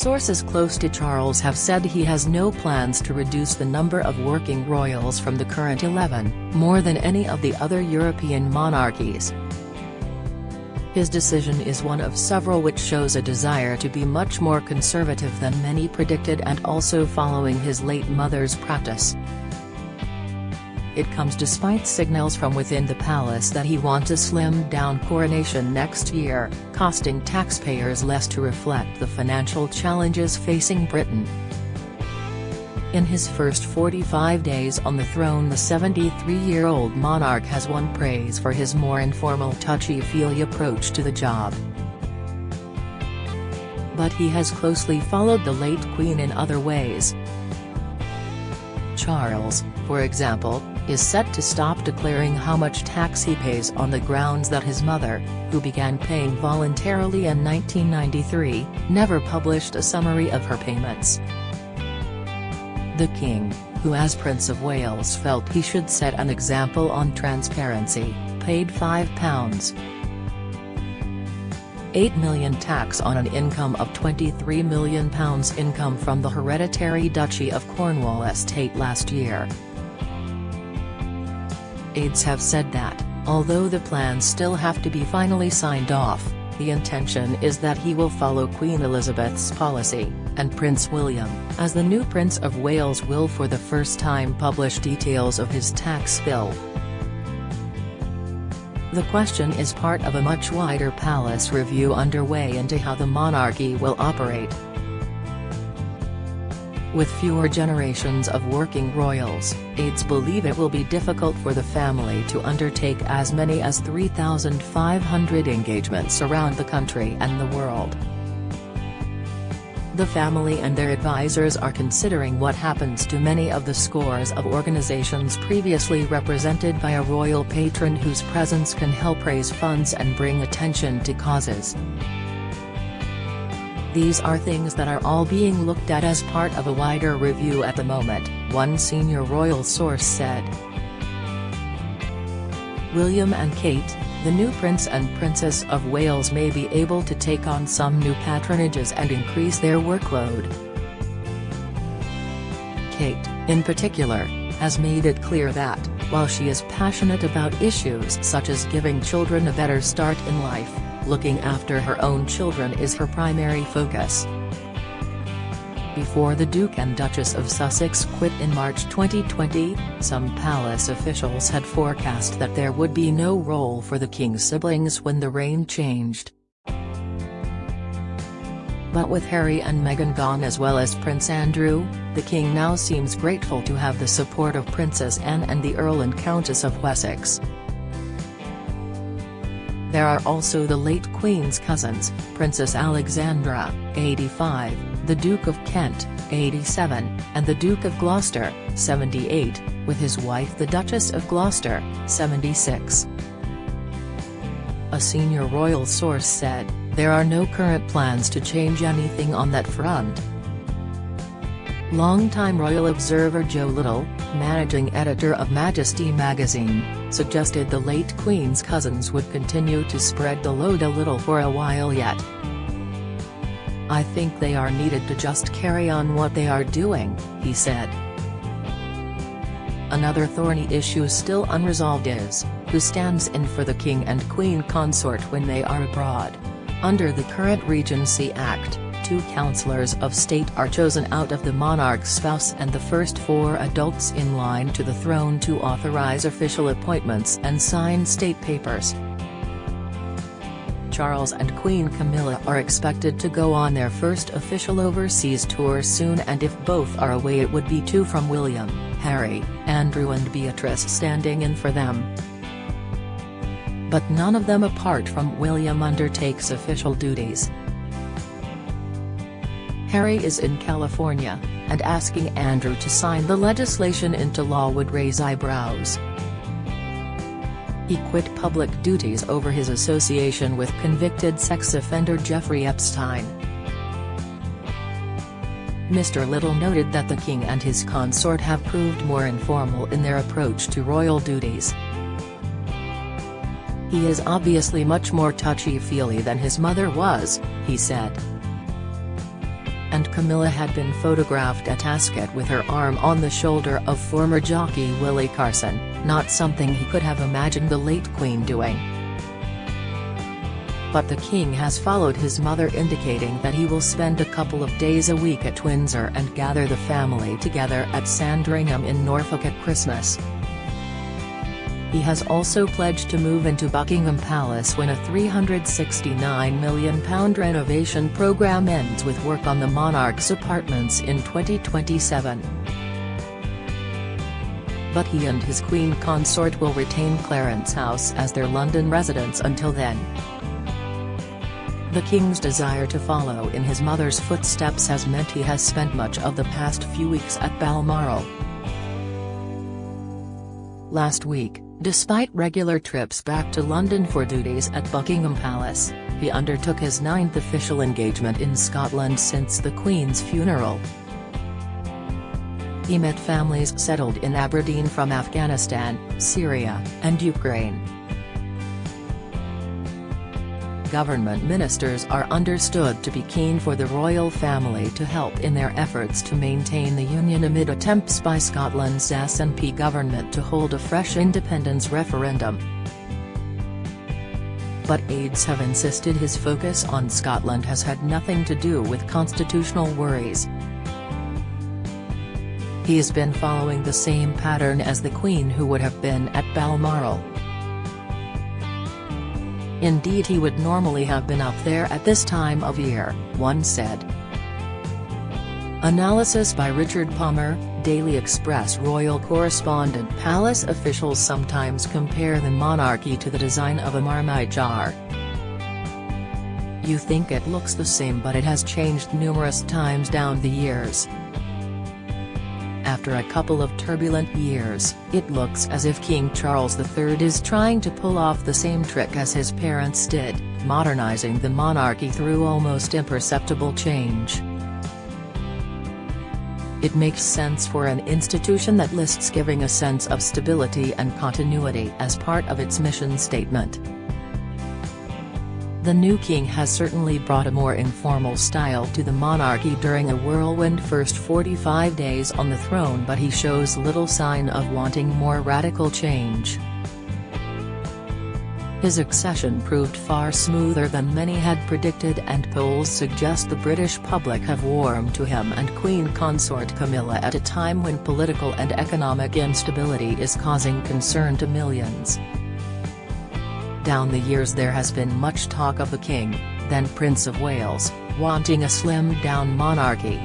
Sources close to Charles have said he has no plans to reduce the number of working royals from the current 11, more than any of the other European monarchies. His decision is one of several which shows a desire to be much more conservative than many predicted, and also following his late mother's practice. It comes despite signals from within the palace that he wants a slimmed-down coronation next year, costing taxpayers less to reflect the financial challenges facing Britain. In his first 45 days on the throne, the 73-year-old monarch has won praise for his more informal, touchy-feely approach to the job. But he has closely followed the late Queen in other ways. Charles, for example, is set to stop declaring how much tax he pays on the grounds that his mother, who began paying voluntarily in 1993, never published a summary of her payments. The King, who as Prince of Wales felt he should set an example on transparency, paid £5.8 million tax on an income of £23 million income from the hereditary Duchy of Cornwall estate last year. Aides have said that, although the plans still have to be finally signed off, the intention is that he will follow Queen Elizabeth's policy, and Prince William, as the new Prince of Wales, will for the first time publish details of his tax bill. The question is part of a much wider palace review underway into how the monarchy will operate. With fewer generations of working royals, aides believe it will be difficult for the family to undertake as many as 3,500 engagements around the country and the world. The family and their advisors are considering what happens to many of the scores of organizations previously represented by a royal patron whose presence can help raise funds and bring attention to causes. These are things that are all being looked at as part of a wider review at the moment, one senior royal source said. William and Kate, the new Prince and Princess of Wales, may be able to take on some new patronages and increase their workload. Kate, in particular, has made it clear that, while she is passionate about issues such as giving children a better start in life, looking after her own children is her primary focus. Before the Duke and Duchess of Sussex quit in March 2020, some palace officials had forecast that there would be no role for the King's siblings when the reign changed. But with Harry and Meghan gone, as well as Prince Andrew, the King now seems grateful to have the support of Princess Anne and the Earl and Countess of Wessex. There are also the late Queen's cousins, Princess Alexandra, 85, the Duke of Kent, 87, and the Duke of Gloucester, 78, with his wife the Duchess of Gloucester, 76. A senior royal source said, "There are no current plans to change anything on that front." Longtime royal observer Joe Little, managing editor of Majesty magazine, suggested the late Queen's cousins would continue to spread the load a little for a while yet. "I think they are needed to just carry on what they are doing," he said. Another thorny issue still unresolved is, who stands in for the King and Queen consort when they are abroad. Under the current Regency Act, 2 councillors of state are chosen out of the monarch's spouse and the first 4 adults in line to the throne to authorize official appointments and sign state papers. Charles and Queen Camilla are expected to go on their first official overseas tour soon, and if both are away it would be 2 from William, Harry, Andrew and Beatrice standing in for them. But none of them apart from William undertakes official duties. Harry is in California, and asking Andrew to sign the legislation into law would raise eyebrows. He quit public duties over his association with convicted sex offender Jeffrey Epstein. Mr. Little noted that the King and his consort have proved more informal in their approach to royal duties. "He is obviously much more touchy-feely than his mother was," he said. Camilla had been photographed at Ascot with her arm on the shoulder of former jockey Willie Carson, not something he could have imagined the late Queen doing. But the King has followed his mother, indicating that he will spend a couple of days a week at Windsor and gather the family together at Sandringham in Norfolk at Christmas. He has also pledged to move into Buckingham Palace when a £369 million renovation programme ends with work on the monarch's apartments in 2027. But he and his Queen consort will retain Clarence House as their London residence until then. The King's desire to follow in his mother's footsteps has meant he has spent much of the past few weeks at Balmoral. Last week, despite regular trips back to London for duties at Buckingham Palace, he undertook his 9th official engagement in Scotland since the Queen's funeral. He met families settled in Aberdeen from Afghanistan, Syria, and Ukraine. Government ministers are understood to be keen for the royal family to help in their efforts to maintain the union amid attempts by Scotland's SNP government to hold a fresh independence referendum. But aides have insisted his focus on Scotland has had nothing to do with constitutional worries. He has been following the same pattern as the Queen, who would have been at Balmoral. Indeed, he would normally have been up there at this time of year, one said. Analysis by Richard Palmer, Daily Express royal correspondent. Palace officials sometimes compare the monarchy to the design of a Marmite jar. You think it looks the same, but it has changed numerous times down the years. After a couple of turbulent years, it looks as if King Charles III is trying to pull off the same trick as his parents did, modernizing the monarchy through almost imperceptible change. It makes sense for an institution that lists giving a sense of stability and continuity as part of its mission statement. The new king has certainly brought a more informal style to the monarchy during a whirlwind first 45 days on the throne, but he shows little sign of wanting more radical change. His accession proved far smoother than many had predicted, and polls suggest the British public have warmed to him and Queen consort Camilla at a time when political and economic instability is causing concern to millions. Down the years there has been much talk of the King, then Prince of Wales, wanting a slimmed-down monarchy.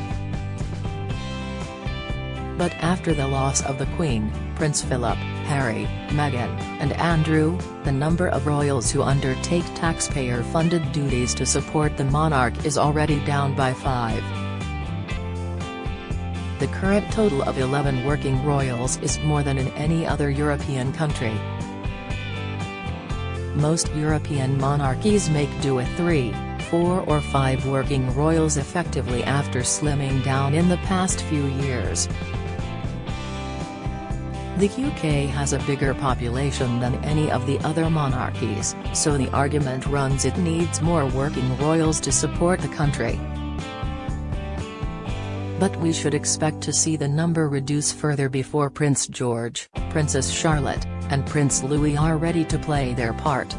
But after the loss of the Queen, Prince Philip, Harry, Meghan, and Andrew, the number of royals who undertake taxpayer-funded duties to support the monarch is already down by 5. The current total of 11 working royals is more than in any other European country. Most European monarchies make do with 3, 4 or 5 working royals effectively after slimming down in the past few years. The UK has a bigger population than any of the other monarchies, so the argument runs it needs more working royals to support the country. But we should expect to see the number reduce further before Prince George, Princess Charlotte, and Prince Louis are ready to play their part.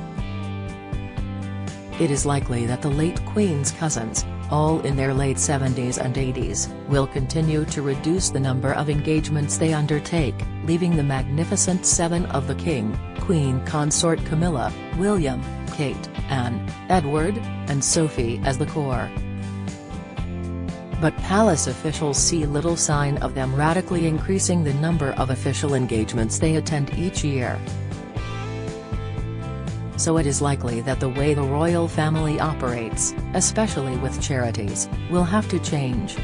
It is likely that the late Queen's cousins, all in their late 70s and 80s, will continue to reduce the number of engagements they undertake, leaving the magnificent 7 of the King, Queen consort Camilla, William, Kate, Anne, Edward, and Sophie as the core. But palace officials see little sign of them radically increasing the number of official engagements they attend each year. So it is likely that the way the royal family operates, especially with charities, will have to change.